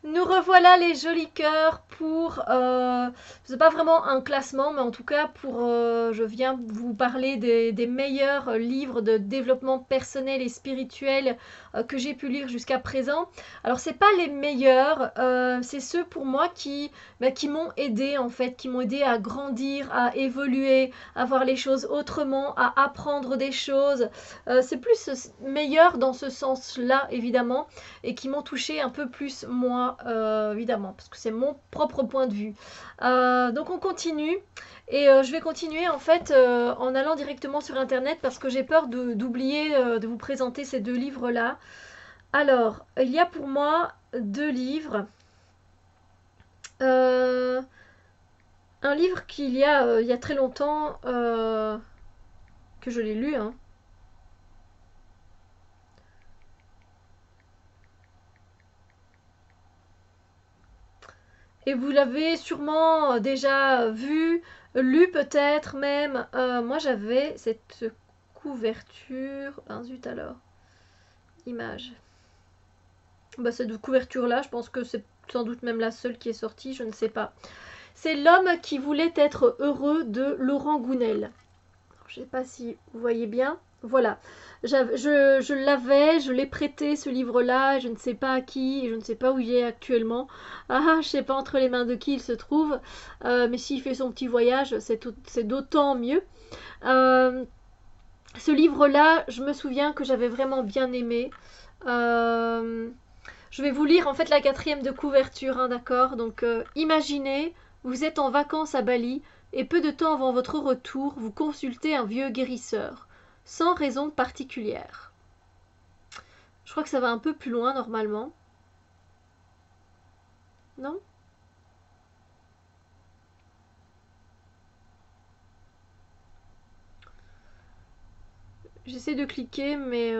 Nous revoilà les jolis cœurs pour, c'est pas vraiment un classement, mais en tout cas pour, je viens vous parler des meilleurs livres de développement personnel et spirituel que j'ai pu lire jusqu'à présent. Alors c'est pas les meilleurs, c'est ceux pour moi qui m'ont aidé en fait, qui m'ont aidé à grandir, à évoluer, à voir les choses autrement, à apprendre des choses. C'est plus meilleur dans ce sens-là évidemment et qui m'ont touché un peu plus moi, évidemment, parce que c'est mon propre point de vue. Donc on continue, et je vais continuer en fait en allant directement sur internet parce que j'ai peur d'oublier de vous présenter ces deux livres-là. Alors, il y a pour moi deux livres. Euh, un livre il y a très longtemps que je l'ai lu, hein. Et vous l'avez sûrement déjà vu, lu peut-être même. Moi j'avais cette couverture. Ah zut alors. Image. Bah cette couverture là, je pense que c'est sans doute même la seule qui est sortie, je ne sais pas. C'est L'homme qui voulait être heureux de Laurent Gounel. Je ne sais pas si vous voyez bien. Voilà. Je l'ai prêté ce livre-là, je ne sais pas à qui, je ne sais pas où il est actuellement. Ah, je ne sais pas entre les mains de qui il se trouve, mais s'il fait son petit voyage, c'est d'autant mieux. Euh, Ce livre-là, je me souviens que j'avais vraiment bien aimé. Euh, je vais vous lire en fait la quatrième de couverture, hein, d'accord. Donc imaginez, vous êtes en vacances à Bali et peu de temps avant votre retour, vous consultez un vieux guérisseur, sans raison particulière. Je crois que ça va un peu plus loin normalement. Non? J'essaie de cliquer, mais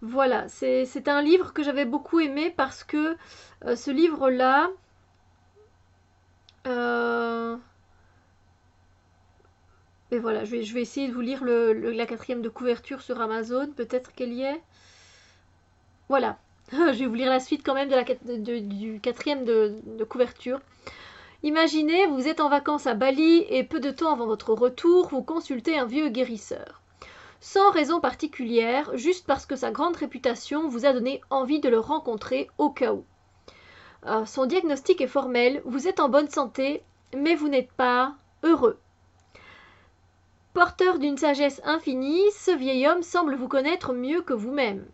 voilà. C'est un livre que j'avais beaucoup aimé parce que ce livre-là, euh, et voilà, je vais essayer de vous lire la quatrième de couverture sur Amazon, peut-être qu'elle y est. Voilà, je vais vous lire la suite quand même du quatrième de couverture. Imaginez, vous êtes en vacances à Bali et peu de temps avant votre retour, vous consultez un vieux guérisseur. Sans raison particulière, juste parce que sa grande réputation vous a donné envie de le rencontrer au cas où. Son diagnostic est formel, vous êtes en bonne santé, mais vous n'êtes pas heureux. Porteur d'une sagesse infinie, ce vieil homme semble vous connaître mieux que vous-même.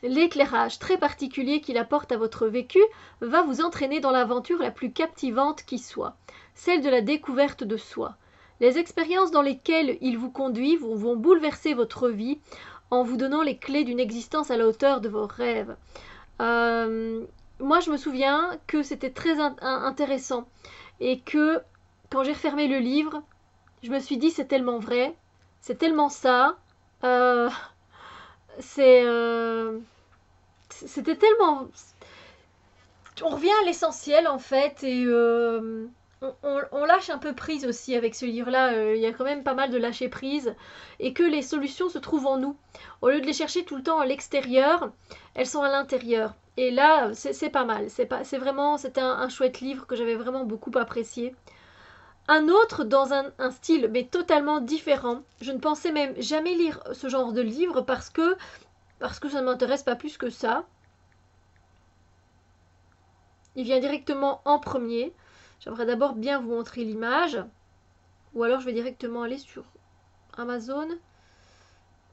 L'éclairage très particulier qu'il apporte à votre vécu va vous entraîner dans l'aventure la plus captivante qui soit, celle de la découverte de soi. Les expériences dans lesquelles il vous conduit vont bouleverser votre vie en vous donnant les clés d'une existence à la hauteur de vos rêves. Euh, Moi, je me souviens que c'était très intéressant et que quand j'ai refermé le livre, je me suis dit c'est tellement vrai, c'est tellement ça. Euh, c'est C'était tellement. On revient à l'essentiel en fait, et on lâche un peu prise aussi avec ce livre-là. Il y a quand même pas mal de lâcher prise, et que les solutions se trouvent en nous. Au lieu de les chercher tout le temps à l'extérieur, elles sont à l'intérieur. Et là, c'est pas mal. C'est vraiment, c'était un chouette livre que j'avais vraiment beaucoup apprécié. Un autre dans un style mais totalement différent. Je ne pensais même jamais lire ce genre de livre parce que ça ne m'intéresse pas plus que ça. Il vient directement en premier. J'aimerais d'abord bien vous montrer l'image. Ou alors je vais directement aller sur Amazon.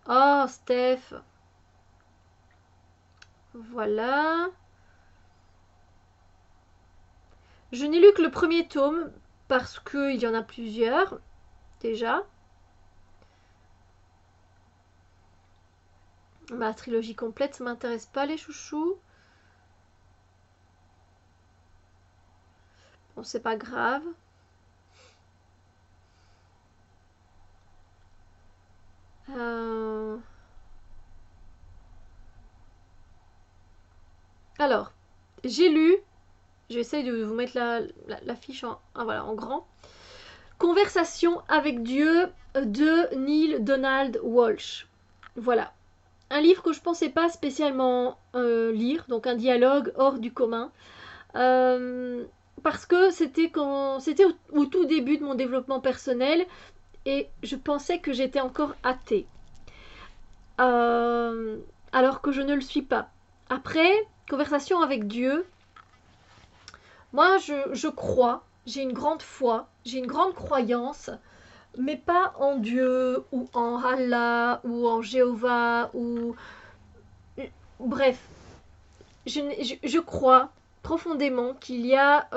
Oh, Steph. Voilà. Je n'ai lu que le premier tome parce qu'il y en a plusieurs déjà. Ma trilogie complète, ça m'intéresse pas les chouchous. Bon, c'est pas grave. Euh... Alors, j'ai lu. J'essaie de vous mettre la fiche voilà, en grand. Conversation avec Dieu de Neale Donald Walsch. Voilà. un livre que je pensais pas spécialement lire, donc un dialogue hors du commun. Euh, Parce que c'était au tout début de mon développement personnel et je pensais que j'étais encore athée. Euh, Alors que je ne le suis pas. Après, conversation avec Dieu, moi je crois, j'ai une grande foi, j'ai une grande croyance, mais pas en Dieu ou en Allah ou en Jéhovah ou... Bref, je crois profondément qu'il y a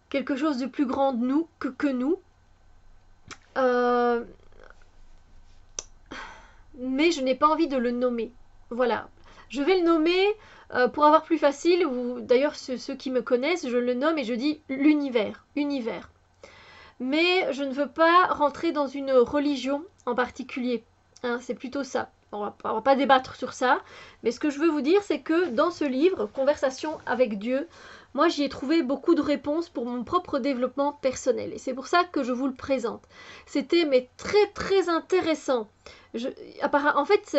quelque chose de plus grand de nous que nous. Euh, mais je n'ai pas envie de le nommer. Voilà. Je vais le nommer pour avoir plus facile, ou d'ailleurs ceux qui me connaissent, je le nomme et je dis l'univers. Univers. Mais je ne veux pas rentrer dans une religion en particulier. Hein, c'est plutôt ça. On va pas débattre sur ça. Mais ce que je veux vous dire, c'est que dans ce livre, Conversation avec Dieu, moi j'y ai trouvé beaucoup de réponses pour mon propre développement personnel. Et c'est pour ça que je vous le présente. C'était mais très très intéressant. Je, en fait,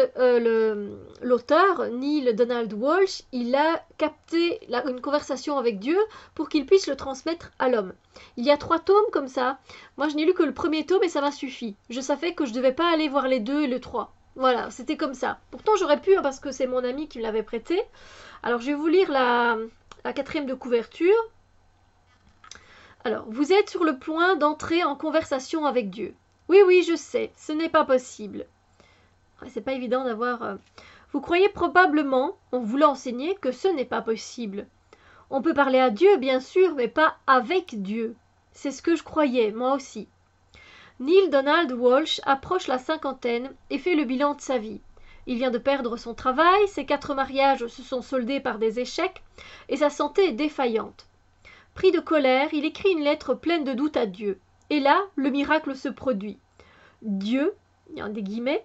l'auteur, Neale Donald Walsch, il a capté une conversation avec Dieu pour qu'il puisse le transmettre à l'homme. Il y a 3 tomes comme ça. Moi, je n'ai lu que le premier tome et ça m'a suffi. Je savais que je ne devais pas aller voir les 2 et le 3. Voilà, c'était comme ça. Pourtant, j'aurais pu, hein, parce que c'est mon ami qui me l'avait prêté. Alors, je vais vous lire la 4e de couverture. Alors, vous êtes sur le point d'entrer en conversation avec Dieu. Oui, oui, je sais, ce n'est pas possible. Ouais, c'est pas évident d'avoir... Vous croyez probablement, en voulant enseigner, que ce n'est pas possible. On peut parler à Dieu, bien sûr, mais pas avec Dieu. C'est ce que je croyais, moi aussi. Neale Donald Walsch approche la cinquantaine et fait le bilan de sa vie. Il vient de perdre son travail, ses 4 mariages se sont soldés par des échecs, et sa santé est défaillante. Pris de colère, il écrit une lettre pleine de doutes à Dieu. Et là, le miracle se produit. Dieu, il y a des guillemets,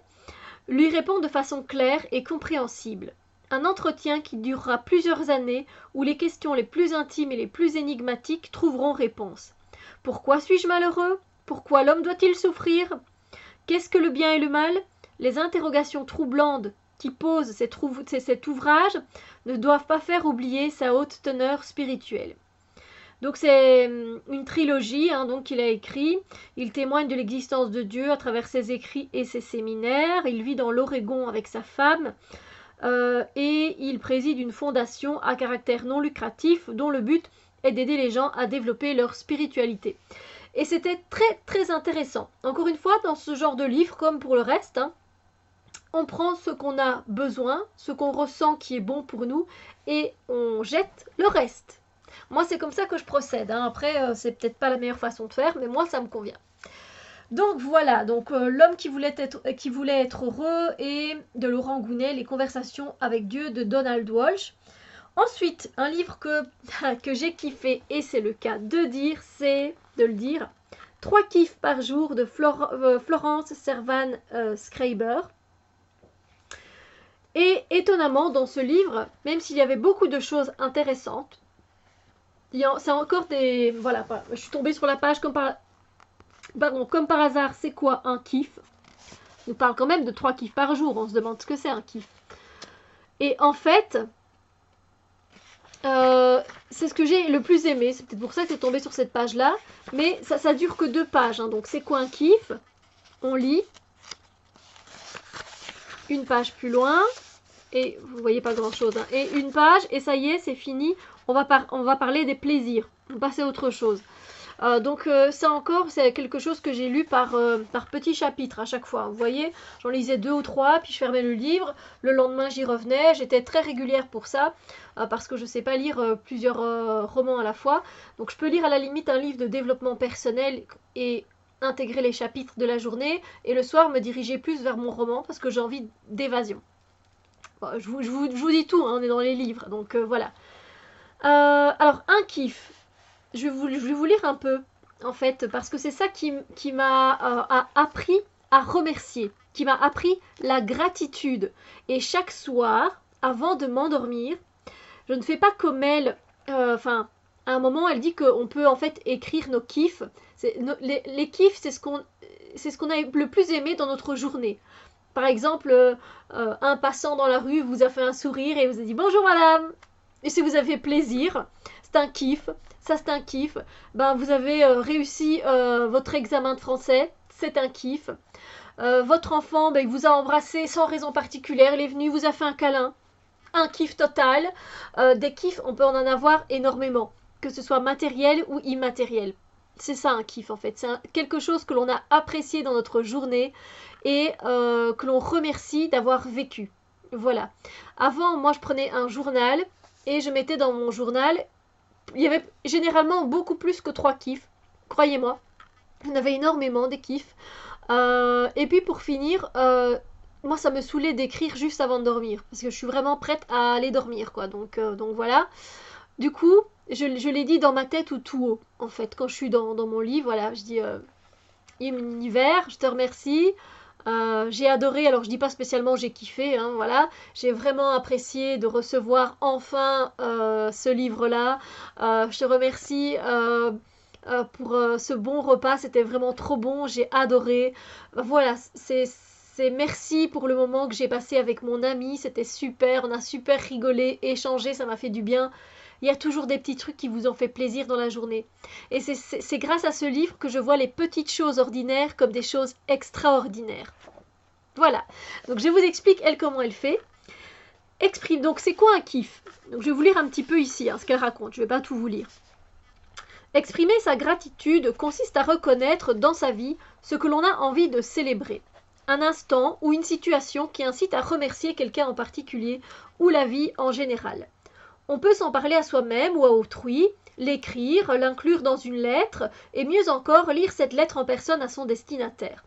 lui répond de façon claire et compréhensible. Un entretien qui durera plusieurs années où les questions les plus intimes et les plus énigmatiques trouveront réponse. Pourquoi suis-je malheureux? Pourquoi l'homme doit-il souffrir? Qu'est-ce que le bien et le mal? Les interrogations troublantes qui pose cet ouvrage ne doivent pas faire oublier sa haute teneur spirituelle. Donc c'est une trilogie donc qu'il a écrit. Il témoigne de l'existence de Dieu à travers ses écrits et ses séminaires. Il vit dans l'Oregon avec sa femme et il préside une fondation à caractère non lucratif dont le but est d'aider les gens à développer leur spiritualité. Et c'était très très intéressant. Encore une fois, dans ce genre de livre, comme pour le reste, on prend ce qu'on a besoin, ce qu'on ressent qui est bon pour nous et on jette le reste. Moi, c'est comme ça que je procède. Après, c'est peut-être pas la meilleure façon de faire, mais moi, ça me convient. Donc voilà, l'homme qui voulait être heureux et de Laurent Gounet, Les conversations avec Dieu de Donald Walsch. Ensuite, un livre que j'ai kiffé, et c'est le cas de le dire, 3 kiffs par jour de Florence Servan Schreiber. Et étonnamment, dans ce livre, même s'il y avait beaucoup de choses intéressantes, c'est encore des... Voilà, je suis tombée sur la page comme par hasard, c'est quoi un kiff? On nous parle quand même de 3 kiffs par jour, on se demande ce que c'est un kiff. Et en fait, c'est ce que j'ai le plus aimé, c'est peut-être pour ça que c'est tombé sur cette page-là, mais ça dure que 2 pages, donc c'est quoi un kiff? On lit, une page plus loin, et vous voyez pas grand-chose, et une page, et ça y est, c'est fini, on va parler des plaisirs, on va passer à autre chose. Ça encore, c'est quelque chose que j'ai lu par petits chapitres à chaque fois. Vous voyez, j'en lisais 2 ou 3, puis je fermais le livre. Le lendemain, j'y revenais. J'étais très régulière pour ça, parce que je ne sais pas lire plusieurs romans à la fois. Donc je peux lire à la limite un livre de développement personnel et intégrer les chapitres de la journée. Et le soir, me diriger plus vers mon roman, parce que j'ai envie d'évasion. Bon, je vous dis tout, on est dans les livres. Donc voilà. Alors, un kiff. Je vais vous lire un peu, en fait, parce que c'est ça qui m'a appris à remercier, qui m'a appris la gratitude. Et chaque soir, avant de m'endormir, je ne fais pas comme elle. À un moment, elle dit qu'on peut en fait écrire nos kiffs. Les kiffs, c'est ce qu'on a le plus aimé dans notre journée. Par exemple, un passant dans la rue vous a fait un sourire et vous a dit bonjour madame. Et si vous avez plaisir, c'est un kiff. Ça c'est un kiff. Ben, vous avez réussi votre examen de français, c'est un kiff. Votre enfant, ben, il vous a embrassé sans raison particulière, il est venu, vous a fait un câlin. Un kiff total. Des kiffs, on peut en avoir énormément, que ce soit matériel ou immatériel. C'est ça un kiff en fait, c'est quelque chose que l'on a apprécié dans notre journée et que l'on remercie d'avoir vécu. Voilà. Avant, moi je prenais un journal et je mettais dans mon journal, il y avait généralement beaucoup plus que 3 kiffs, croyez-moi. Il y en avait énormément des kiffs. Et puis pour finir, moi ça me saoulait d'écrire juste avant de dormir, parce que je suis vraiment prête à aller dormir, quoi. Donc voilà. Du coup, je l'ai dit dans ma tête ou tout haut, en fait, quand je suis dans mon lit, voilà, je dis univers, je te remercie. J'ai adoré, alors je dis pas spécialement j'ai kiffé, hein, voilà, j'ai vraiment apprécié de recevoir enfin ce livre-là. Je te remercie pour ce bon repas, c'était vraiment trop bon, j'ai adoré. Voilà, c'est merci pour le moment que j'ai passé avec mon ami, c'était super, on a super rigolé, échangé, ça m'a fait du bien. Il y a toujours des petits trucs qui vous ont fait plaisir dans la journée. Et c'est grâce à ce livre que je vois les petites choses ordinaires comme des choses extraordinaires. Voilà. Donc je vous explique elle comment elle fait. Exprime. Donc c'est quoi un kiff? Donc je vais vous lire un petit peu ici ce qu'elle raconte. Je ne vais pas tout vous lire. Exprimer sa gratitude consiste à reconnaître dans sa vie ce que l'on a envie de célébrer. Un instant ou une situation qui incite à remercier quelqu'un en particulier ou la vie en général. On peut s'en parler à soi-même ou à autrui, l'écrire, l'inclure dans une lettre, et mieux encore lire cette lettre en personne à son destinataire.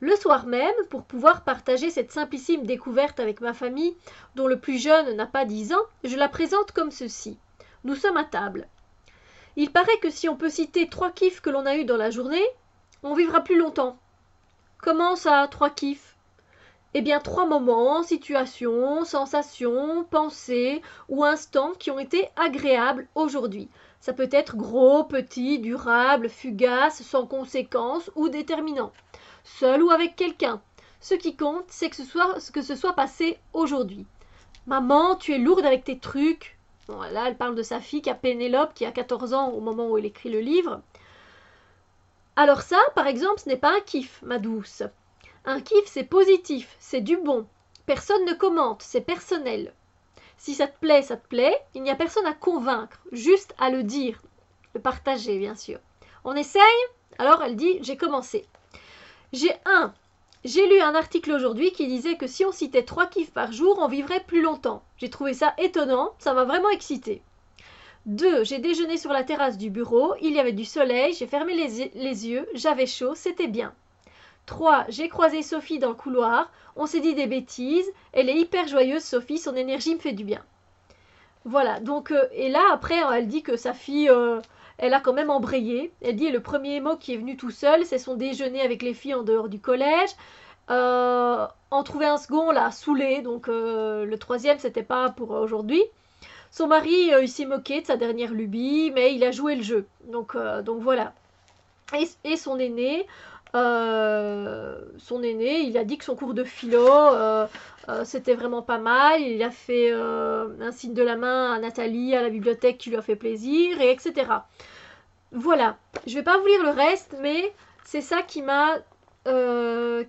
Le soir même, pour pouvoir partager cette simplissime découverte avec ma famille, dont le plus jeune n'a pas 10 ans, je la présente comme ceci. Nous sommes à table. Il paraît que si on peut citer 3 kiffs que l'on a eus dans la journée, on vivra plus longtemps. Comment ça, 3 kiffs? Eh bien, 3 moments, situations, sensations, pensées ou instants qui ont été agréables aujourd'hui. Ça peut être gros, petit, durable, fugace, sans conséquence ou déterminant. Seul ou avec quelqu'un. Ce qui compte, c'est que ce soit passé aujourd'hui. Maman, tu es lourde avec tes trucs. Bon, là, elle parle de sa fille qui a Pénélope, qui a 14 ans au moment où elle écrit le livre. Alors ça, par exemple, ce n'est pas un kiff, ma douce. Un kiff, c'est positif, c'est du bon. Personne ne commente, c'est personnel. Si ça te plaît, ça te plaît. Il n'y a personne à convaincre, juste à le dire, le partager, bien sûr. On essaye? Alors elle dit, j'ai commencé. J'ai lu un article aujourd'hui qui disait que si on citait 3 kiffs par jour, on vivrait plus longtemps. J'ai trouvé ça étonnant, ça m'a vraiment excitée. 2. J'ai déjeuné sur la terrasse du bureau, il y avait du soleil, j'ai fermé les yeux, j'avais chaud, c'était bien. 3. J'ai croisé Sophie dans le couloir, on s'est dit des bêtises, elle est hyper joyeuse Sophie, son énergie me fait du bien. Voilà, donc, et là après elle dit que sa fille, elle a quand même embrayé. Elle dit le premier mot qui est venu tout seul, c'est son déjeuner avec les filles en dehors du collège. En trouver un second, là, saoulé, donc le troisième, c'était pas pour aujourd'hui. Son mari, il s'est moqué de sa dernière lubie, mais il a joué le jeu. Donc voilà. Et son aîné, il a dit que son cours de philo, c'était vraiment pas mal. Il a fait un signe de la main à Nathalie, à la bibliothèque, qui lui a fait plaisir, et etc. Voilà. Je vais pas vous lire le reste, mais c'est ça qui m'a...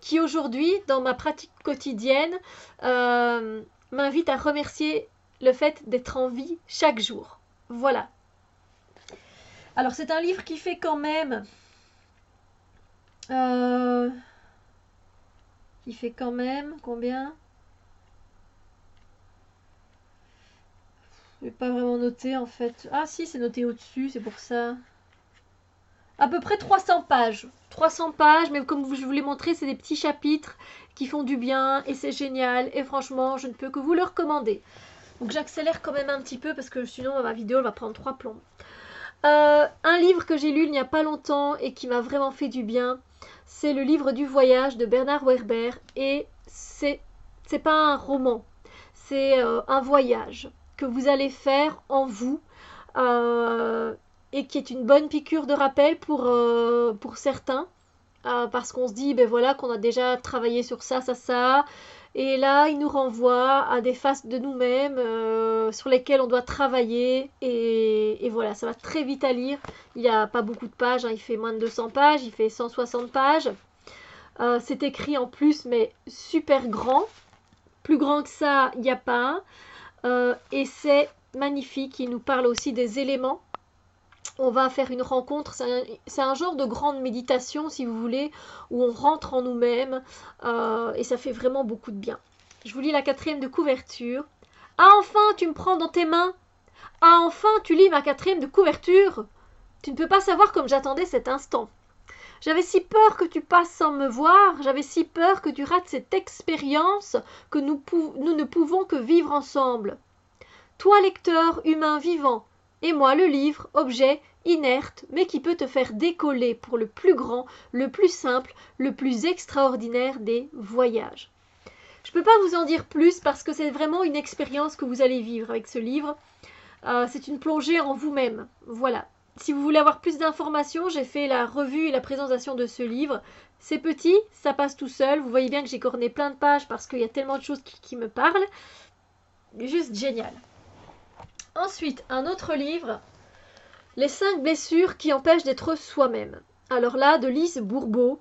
qui aujourd'hui, dans ma pratique quotidienne, m'invite à remercier le fait d'être en vie chaque jour. Voilà. Alors c'est un livre qui fait quand même... qui fait quand même combien? Je vais pas vraiment noter en fait. Ah si, c'est noté au-dessus, c'est pour ça. À peu près 300 pages. 300 pages, mais comme je vous l'ai montré, c'est des petits chapitres qui font du bien et c'est génial. Et franchement, je ne peux que vous le recommander. Donc j'accélère quand même un petit peu parce que sinon ma vidéo elle va prendre 3 plombs. Un livre que j'ai lu il n'y a pas longtemps et qui m'a vraiment fait du bien, c'est le livre du voyage de Bernard Werber. Et c'est pas un roman, c'est un voyage que vous allez faire en vous et qui est une bonne piqûre de rappel pour certains. parce qu'on se dit, ben voilà, qu'on a déjà travaillé sur ça, ça, ça. Et là, il nous renvoie à des faces de nous-mêmes sur lesquelles on doit travailler. Et voilà, ça va très vite à lire. Il n'y a pas beaucoup de pages, hein, il fait moins de 200 pages, il fait 160 pages. C'est écrit en plus, mais super grand. Plus grand que ça, il n'y a pas. Et c'est magnifique. Il nous parle aussi des éléments. On va faire une rencontre, c'est un genre de grande méditation si vous voulez, où on rentre en nous-mêmes et ça fait vraiment beaucoup de bien. Je vous lis la 4e de couverture. Ah enfin, tu me prends dans tes mains. Ah enfin, tu lis ma 4e de couverture. Tu ne peux pas savoir comme j'attendais cet instant. J'avais si peur que tu passes sans me voir, j'avais si peur que tu rates cette expérience que nous ne pouvons que vivre ensemble. Toi, lecteur humain vivant, et moi, le livre, objet inerte, mais qui peut te faire décoller pour le plus grand, le plus simple, le plus extraordinaire des voyages. Je ne peux pas vous en dire plus parce que c'est vraiment une expérience que vous allez vivre avec ce livre. C'est une plongée en vous-même. Voilà. Si vous voulez avoir plus d'informations, j'ai fait la revue et la présentation de ce livre. C'est petit, ça passe tout seul. Vous voyez bien que j'ai corné plein de pages parce qu'il y a tellement de choses qui me parlent. Juste génial. Ensuite, un autre livre, Les 5 blessures qui empêchent d'être soi-même. Alors là, de Lise Bourbeau.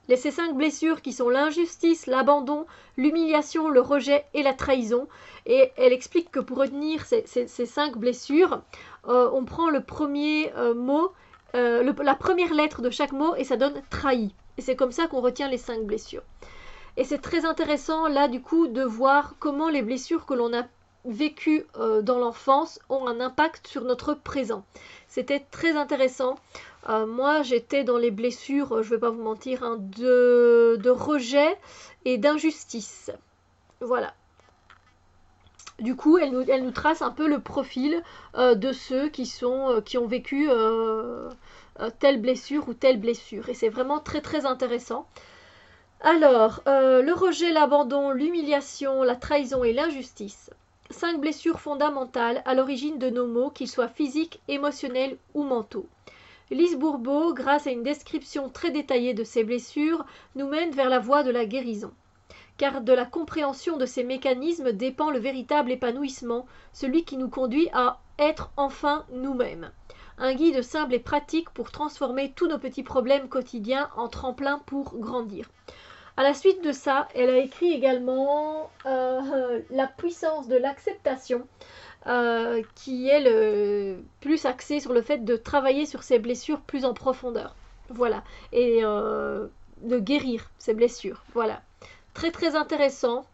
Ces 5 blessures qui sont l'injustice, l'abandon, l'humiliation, le rejet et la trahison. Et elle explique que pour retenir ces 5 blessures, on prend le premier mot, la première lettre de chaque mot et ça donne trahi. Et c'est comme ça qu'on retient les 5 blessures. Et c'est très intéressant là du coup de voir comment les blessures que l'on a vécues dans l'enfance ont un impact sur notre présent. C'était très intéressant. Moi j'étais dans les blessures, je ne vais pas vous mentir, hein, de rejet et d'injustice. Voilà. Du coup, elle nous trace un peu le profil de ceux qui ont vécu telle blessure ou telle blessure. Et c'est vraiment très très intéressant. Alors, le rejet, l'abandon, l'humiliation, la trahison et l'injustice. 5 blessures fondamentales à l'origine de nos maux, qu'ils soient physiques, émotionnels ou mentaux. Lise Bourbeau, grâce à une description très détaillée de ces blessures, nous mène vers la voie de la guérison. Car de la compréhension de ces mécanismes dépend le véritable épanouissement, celui qui nous conduit à être enfin nous-mêmes. Un guide simple et pratique pour transformer tous nos petits problèmes quotidiens en tremplin pour grandir. À la suite de ça, elle a écrit également La puissance de l'acceptation, qui est plus axée sur le fait de travailler sur ses blessures plus en profondeur. Voilà. Et de guérir ces blessures. Voilà. Très très intéressant.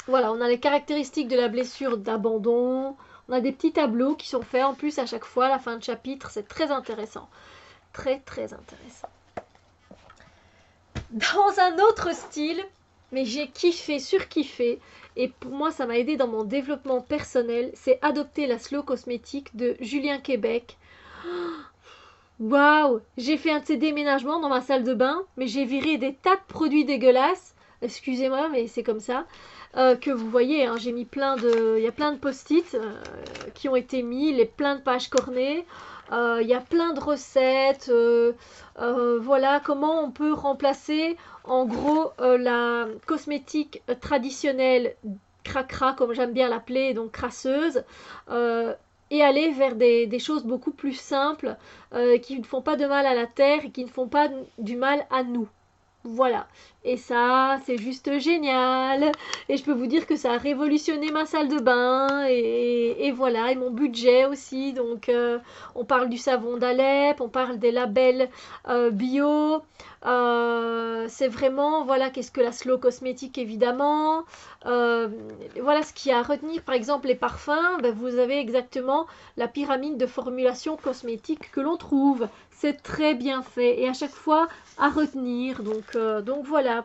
Voilà, on a les caractéristiques de la blessure d'abandon. On a des petits tableaux qui sont faits en plus à chaque fois à la fin de chapitre. C'est très intéressant. Très très intéressant. Dans un autre style, mais j'ai kiffé, surkiffé, et pour moi ça m'a aidé dans mon développement personnel, c'est Adopter la slow cosmétique de Julien Québec. Waouh! J'ai fait un de ces déménagements dans ma salle de bain, mais j'ai viré des tas de produits dégueulasses. Excusez-moi, mais c'est comme ça. Que vous voyez, hein, j'ai mis il y a plein de post-it qui ont été mis, plein de pages cornées. Il y a plein de recettes. Voilà comment on peut remplacer en gros la cosmétique traditionnelle cracra, comme j'aime bien l'appeler, donc crasseuse. Et aller vers des choses beaucoup plus simples qui ne font pas de mal à la terre et qui ne font pas du mal à nous. Voilà. Et ça, c'est juste génial. Et je peux vous dire que ça a révolutionné ma salle de bain. Et voilà. Et mon budget aussi. Donc, on parle du savon d'Alep. On parle des labels bio. C'est vraiment, voilà, qu'est-ce que la slow cosmétique, évidemment. Voilà ce qu'il y a à retenir. Par exemple, les parfums. Ben, vous avez exactement la pyramide de formulation cosmétique que l'on trouve. C'est très bien fait. Et à chaque fois, à retenir. Donc voilà.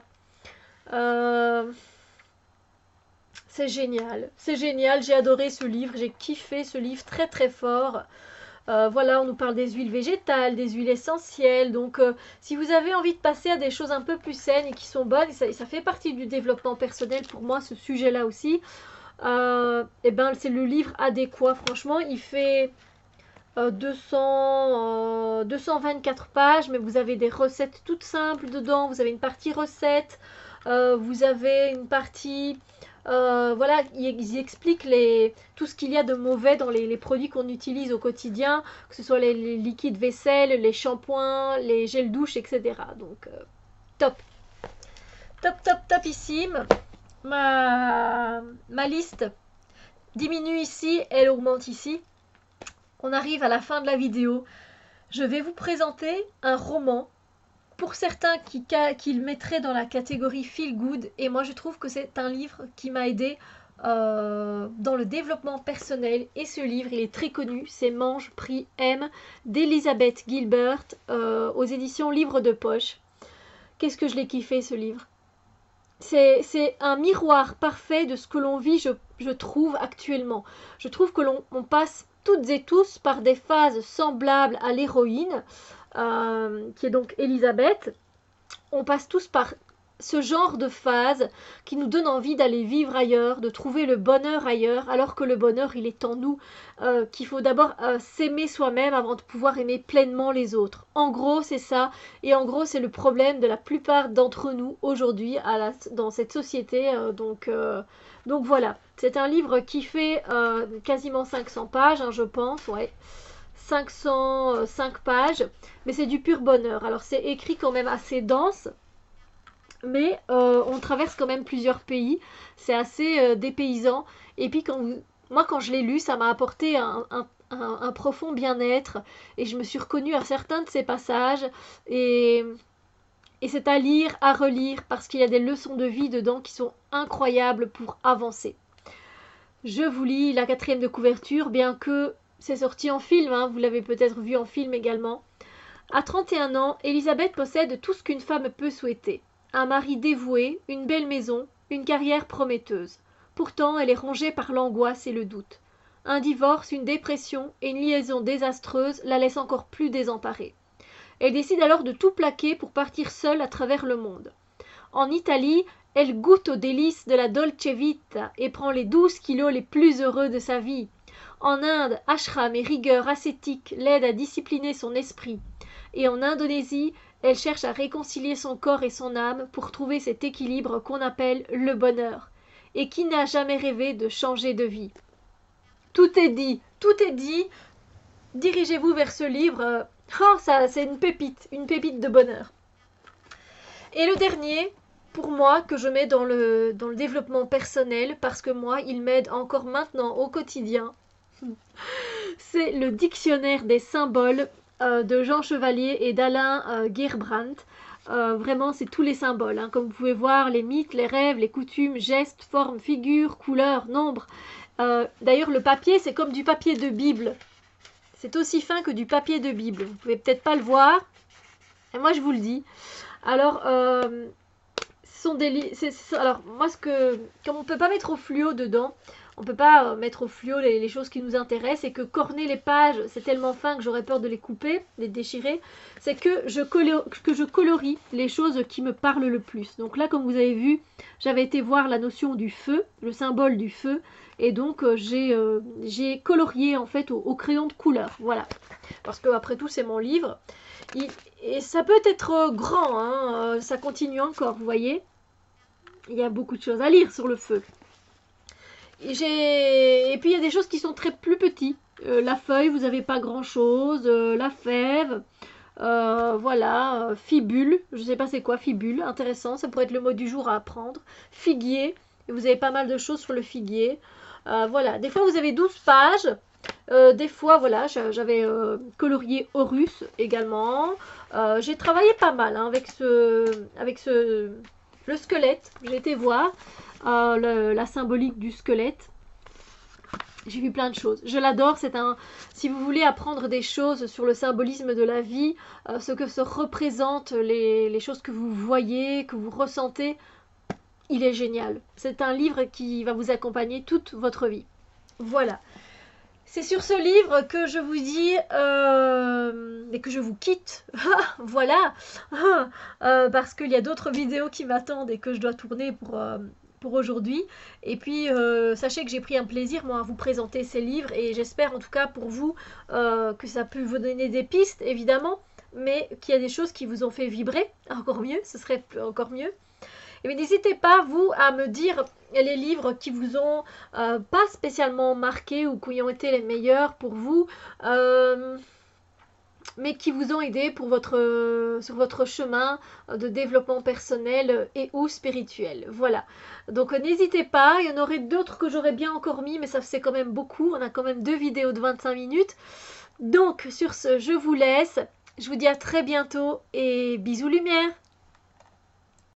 C'est génial. C'est génial. J'ai adoré ce livre. J'ai kiffé ce livre très très fort. Voilà, on nous parle des huiles végétales, des huiles essentielles. Donc, si vous avez envie de passer à des choses un peu plus saines et qui sont bonnes, et ça fait partie du développement personnel pour moi, ce sujet-là aussi, et ben, c'est le livre adéquat. Franchement, il fait 224 pages, mais vous avez des recettes toutes simples dedans. Vous avez une partie recettes, vous avez une partie... voilà, ils expliquent tout ce qu'il y a de mauvais dans les produits qu'on utilise au quotidien, que ce soit les liquides vaisselle, les shampoings, les gels douche, etc. Donc, top. Top, top, topissime. Ma liste diminue ici, elle augmente ici. On arrive à la fin de la vidéo. Je vais vous présenter un roman, pour certains qui le mettraient dans la catégorie feel good, et moi je trouve que c'est un livre qui m'a aidé dans le développement personnel, et ce livre il est très connu, c'est Mange, Prie, Aime d'Elizabeth Gilbert aux éditions Livre de Poche. Qu'est-ce que je l'ai kiffé ce livre. C'est un miroir parfait de ce que l'on vit, je trouve actuellement. Je trouve que l'on passe toutes et tous par des phases semblables à l'héroïne, qui est donc Elisabeth. On passe tous par ce genre de phase qui nous donne envie d'aller vivre ailleurs, de trouver le bonheur ailleurs, alors que le bonheur il est en nous, qu'il faut d'abord s'aimer soi-même avant de pouvoir aimer pleinement les autres. En gros c'est ça, et en gros c'est le problème de la plupart d'entre nous aujourd'hui dans cette société, donc voilà, c'est un livre qui fait quasiment 500 pages, hein, je pense, ouais. 505 pages, mais c'est du pur bonheur. Alors c'est écrit quand même assez dense, mais on traverse quand même plusieurs pays, c'est assez dépaysant, et puis moi quand je l'ai lu, ça m'a apporté un profond bien-être, et je me suis reconnue à certains de ces passages, et c'est à lire, à relire, parce qu'il y a des leçons de vie dedans qui sont incroyables pour avancer. Je vous lis la 4e de couverture, bien que c'est sorti en film, hein, vous l'avez peut-être vu en film également. À 31 ans, Elisabeth possède tout ce qu'une femme peut souhaiter. Un mari dévoué, une belle maison, une carrière prometteuse. Pourtant, elle est rongée par l'angoisse et le doute. Un divorce, une dépression et une liaison désastreuse la laissent encore plus désemparée. Elle décide alors de tout plaquer pour partir seule à travers le monde. En Italie, elle goûte aux délices de la dolce vita et prend les 12 kilos les plus heureux de sa vie. En Inde, ashram et rigueur ascétique l'aident à discipliner son esprit. Et en Indonésie, elle cherche à réconcilier son corps et son âme pour trouver cet équilibre qu'on appelle le bonheur. Et qui n'a jamais rêvé de changer de vie? Tout est dit, tout est dit. Dirigez-vous vers ce livre. Oh, ça, c'est une pépite de bonheur. Et le dernier, pour moi, que je mets dans le développement personnel, parce que moi, il m'aide encore maintenant au quotidien, c'est le dictionnaire des symboles de Jean Chevalier et d'Alain Guerbrandt. Vraiment, c'est tous les symboles, hein. Comme vous pouvez voir, les mythes, les rêves, les coutumes, gestes, formes, figures, couleurs, nombres. D'ailleurs, le papier, c'est comme du papier de Bible. C'est aussi fin que du papier de Bible. Vous pouvez peut-être pas le voir, et moi je vous le dis. Alors, alors moi comme on peut pas mettre au fluo dedans, on peut pas mettre au fluo les choses qui nous intéressent, et que corner les pages c'est tellement fin que j'aurais peur de les couper, de les déchirer, c'est que je colorie les choses qui me parlent le plus. Donc là, comme vous avez vu, j'avais été voir la notion du feu, le symbole du feu, et donc j'ai colorié en fait au crayon de couleur, voilà, parce que après tout c'est mon livre. Et ça peut être grand, hein, ça continue encore, vous voyez. Il y a beaucoup de choses à lire sur le feu. Et puis il y a des choses qui sont très plus petites. La feuille, vous n'avez pas grand chose. La fève, voilà. Fibule, je ne sais pas c'est quoi fibule, intéressant, ça pourrait être le mot du jour à apprendre. Figuier, et vous avez pas mal de choses sur le figuier. Voilà, des fois vous avez 12 pages. Des fois, voilà, j'avais colorié Horus également. J'ai travaillé pas mal hein, avec le squelette. J'ai été voir la symbolique du squelette. J'ai vu plein de choses. Je l'adore. Si vous voulez apprendre des choses sur le symbolisme de la vie, ce que se représentent les choses que vous voyez, que vous ressentez, il est génial. C'est un livre qui va vous accompagner toute votre vie. Voilà. C'est sur ce livre que je vous dis et que je vous quitte. Voilà. Parce qu'il y a d'autres vidéos qui m'attendent et que je dois tourner pour aujourd'hui. Et puis, sachez que j'ai pris un plaisir, moi, à vous présenter ces livres. Et j'espère, en tout cas, pour vous, que ça a pu vous donner des pistes, évidemment. Mais qu'il y a des choses qui vous ont fait vibrer. Encore mieux, ce serait encore mieux. Et bien, n'hésitez pas, vous, à me dire les livres qui vous ont pas spécialement marqué ou qui ont été les meilleurs pour vous. Mais qui vous ont aidé pour sur votre chemin de développement personnel et ou spirituel. Voilà. Donc n'hésitez pas, il y en aurait d'autres que j'aurais bien encore mis, mais ça c'est quand même beaucoup. On a quand même 2 vidéos de 25 minutes. Donc sur ce, je vous laisse. Je vous dis à très bientôt et bisous lumière.